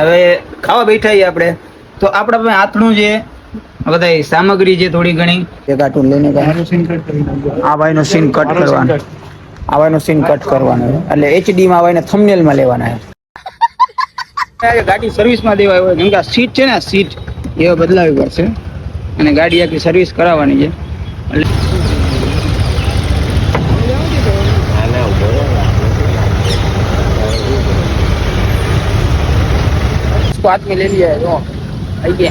હવે ખાવા બેઠા આપણે તો આપણા પાસે આથણું છે બધા સામગ્રી છે થોડી ઘણી એક કાર્ટૂન લઈને આ ભાઈનો સીન કટ કરવાનો આ ભાઈનો સીન કટ કરવાનો એટલે HD માં આવીને થંબનેલ માં લેવાના છે ગાડી સર્વિસમાં દેવા હોય કેમ કે આ સીટ છે ને સીટ એ બદલાવી પડશે અને ગાડી આખી સર્વિસ કરાવવાની છે એટલે हाथ में ले लिया है तो आइए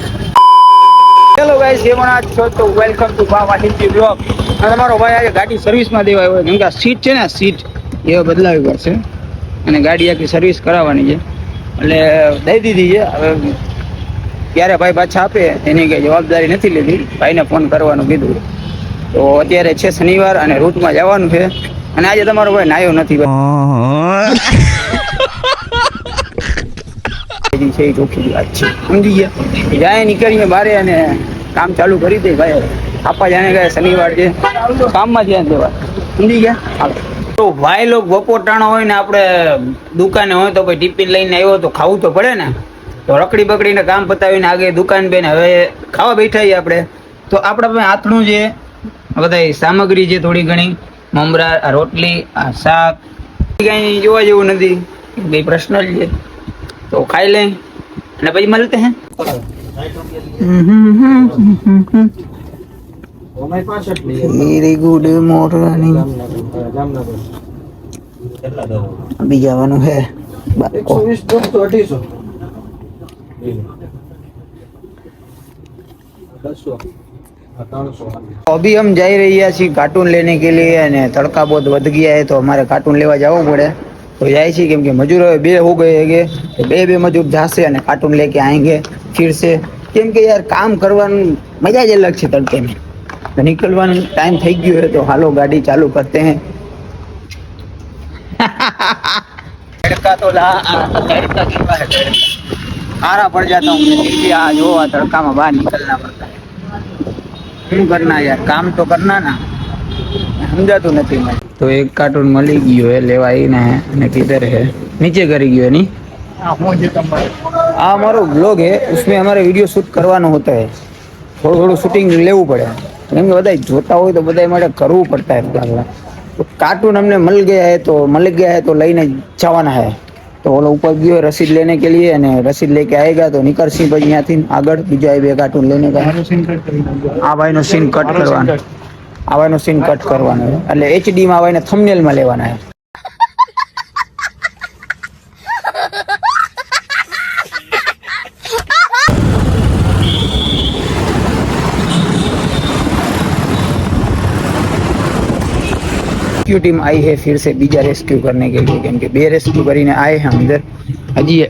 हेलो गाइस ये मना છો તો વેલકમ ટુ બાવા હિન્દી બ્લોગ અને મારો ભાઈ આજે ગાડી સર્વિસમાં દેવા આવ્યો કેમ કે આ સીટ છે ને સીટ એ બદલાવી પડશે અને ગાડી આખી સર્વિસ કરાવવાની છે એટલે દઈ દીધી છે હવે ક્યારે ભાઈ પાછા આપે એની કઈ જવાબદારી નથી લીધી ભાઈને ફોન કરવાનું કીધું તો અત્યારે છે શનિવાર અને રૂટમાં જવાનું છે અને આજે તમારો ભાઈ નાયો નથી છે ચોખ્ખી વાત છે સમજી ગયા જાય નીકળીએ બારે અને કામ ચાલુ કરી દે ભાઈ આપા જાણે ગયા શનિવાર છે કામમાં જ્યાં દેવા સમજી ગયા તો ભાઈ લોક બપોટાણો હોય ને આપણે દુકાને હોય તો ભાઈ ટિફિન લઈને આવ્યો તો ખાવું તો પડે ને તો રખડી બકડીને કામ પતાવીને આગળ દુકાન બેન હવે ખાવા બેઠા આપણે તો આપણા પાસે આથણું છે બધા સામગ્રી છે થોડી ઘણી મમરા રોટલી શાક કઈ જોવા જેવું નથી બે પર્સનલ છે तो खाई लें અને પછી મળते हैं વેરી ગુડ મોર્નિંગ अभी જવાનું है 120 अभी हम जा रही છીએ कार्टून लेने के लिए અને तड़का बहुत बढ़ गया है तो हमारे कार्टून लेवा જવું પડે तो જાય છે કેમ કે મજૂર હવે બે हो गए है तो બે મજૂર જાશે અને કાર્ટૂન लेके आएंगे फिर से કેમ કે યાર કામ કરવાનું મજા જ અલગ છે તડકે में तो निकलવાનો टाइम થઈ ગયો है तो हालो गाड़ी चालू करते हैं तड़का तो तड़का केवा है खारा पड़ जाता हूँ मैं आ जो तड़का में बाहर निकलना पड़ता है શું करना यार काम तो करना ना समझाતું નથી मैं तो एक कार्टून मली गयो है लेवा आईने અને किधर है नीचे करी गयो नहीं हमारो ब्लॉग है उसमें हमारे वीडियो शूट करवानो होता है थोड़ा थोड़ा शूटिंग लेવું પડે કેમ કે બધા જોતા હોય તો બધા માટે કરવું પડતા है तो कार्टून हमने मिल गया है तो लेने જવાના है तो वो ऊपर गयो रसीद लेने के लिए અને रसीद लेके आएगा तो निकलसी પછી ત્યાંથી આગળ બીજા બે કાર્ટૂન લેને કા આ ભાઈનો સીન કટ કરવાનો આ ભાઈનો સીન કટ કરવાનો એટલે HD માં આવીને થંબનેલ માં લેવાના છે रेस्क्यू टीम आई है फिर से बीजा रेस्क्यू करने के लिए क्योंकि बे रेस्क्यू કરીને आए हैं अंदर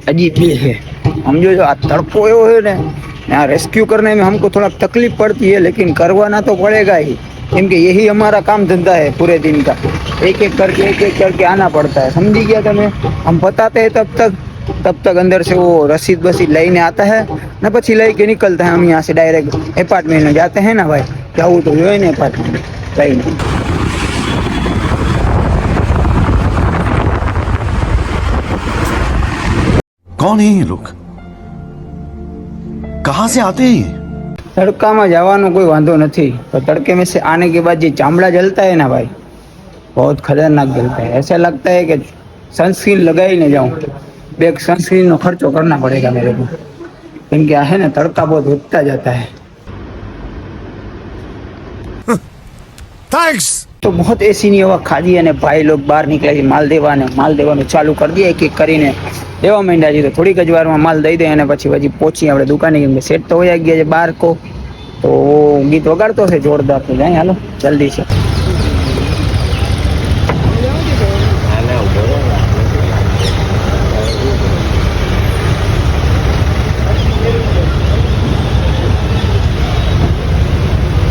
अजी भी है हम जो आ तड़को एवो है ने यहाँ रेस्क्यू करने में हमको थोड़ा तकलीफ पड़ती है लेकिन करवाना तो पड़ेगा ही क्योंकि यही हमारा काम धंधा है पूरे दिन का एक एक करके आना पड़ता है समझी गया तुम्हें हम बताते हैं तब तक अंदर से वो रसीद बसीद लेने आता है न પછી લઈ के निकलता है हम यहाँ से डायरेक्ट अपार्टमेंट में जाते हैं ना भाई जाऊँ तो जो है ना अपार्टमेंट सही नहीं कौन है ये लोग कहां से आते हैं तड़का में जावानो कोई वांधो नहीं तो तड़के में से आने के बाद ये चामड़ा जलता है ना भाई बहुत खतरनाक जलता है ऐसा लगता है कि सनस्क्रीन लगा ही नहीं जाऊं एक सनस्क्रीन नो खर्चो करना पड़ेगा मेरे को क्योंकि है ना तड़का बहुत उठता जाता है थैंक्स तो बहुत ऐसी नहीं हवा खादी અને ભાઈ लोग બહાર નીકળ્યા માલ દેવાનું ચાલુ કરી દે એક કરીને દેવા માંડ્યા છે તો થોડીક જ વારમાં માલ દઈ દે અને પછી પહોંચી આપણે દુકાને કેમ સેટ તો હોઈ ગયા છે બહાર કો તો ગીત વગાડતો છે જોરદાર તો જાય હાલો જલ્દી છે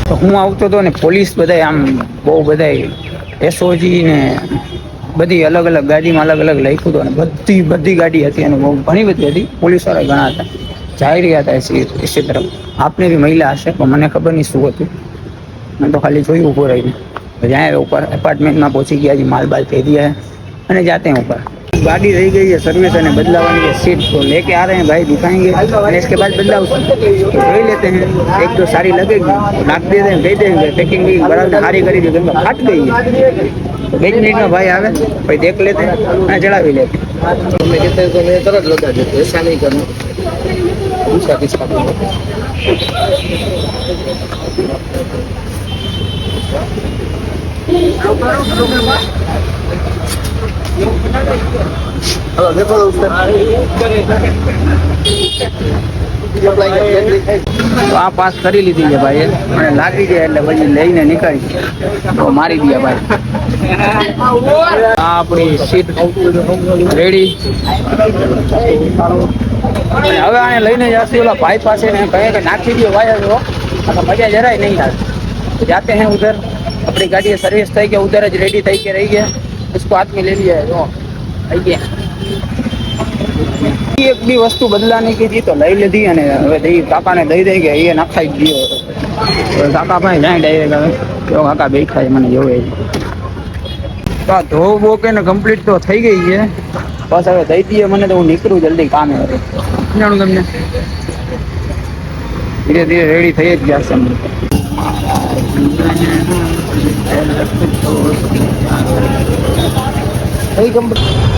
તો હું આવતો હતો ને પોલીસ બધા આમ બહુ બધા SOG ને બધી અલગ અલગ ગાડીમાં અલગ અલગ લખ્યું હતું અને બધી ગાડી હતી અને બહુ ઘણી બધી હતી પોલીસવાળા ઘણા હતા જઈ રહ્યા હતા એસી તરફ આપને બી મહિલા હશે પણ મને ખબર નહીં શું હતું મેં તો ખાલી જોયું ऊपर रहीને જ્યાં ऊपर अपार्टमेंट में पहुंची गया जी माल बाल कह दिया है અને जाते हैं ऊपर गाड़ी रह गई है सर्विस અને બદલાવાની है सीट तो लेके आ रहे हैं भाई दिखाएंगे और इसके बाद बदलाव तो જોઈ लेते हैं एक तो सारी लगेगी लाख दे दें दे देंगे पैकिंग भी बराबर सारी કરી दी क्योंकि फट गई है तो 2 मिनट में भाई आवे भाई देख लेते हैं અને ચડાવી लेते हैं તમે કહેते तो मैं तरत लगा देते ऐसा नहीं करना दूसरा किसका हेलो देखो दोस्त તો આ પાસ કરી લીધી છે ભાઈ અને લાગી જાય એટલે પછી લઈને નીકળી તો મારી દે ભાઈ આ આપણી સીટ રેડી અને હવે આને લઈને જશે ઓલા ભાઈ પાસે ને કહે કે નાખી દો ભાઈ હવે તો મજા જરાય નહીં આવે तो जाते हैं उधर अपनी गाड़ी सर्विस થઈ કે उधर જ रेडी થઈ કે રહી ગયા इसको हाथ में ले लिया है जो आई ગયા એક બી વસ્તુ બદલાની કીધી તો લઈ લીધી અને હવે દઈ કાકાને દઈ દઈ કે એ નખાઈ ગયો તો કાકા ભાઈ જાય ડાયરેક્ટ હવે તો કાકા બેઠા મને જોવે તો આ ધો બો કે ને કમ્પ્લીટ તો થઈ ગઈ છે બસ હવે દઈ દઈએ મને તો હું નીકળું જલ્દી કામે હવે જાણું તમને ધીરે ધીરે રેડી થઈ જ જશે કઈ કંપની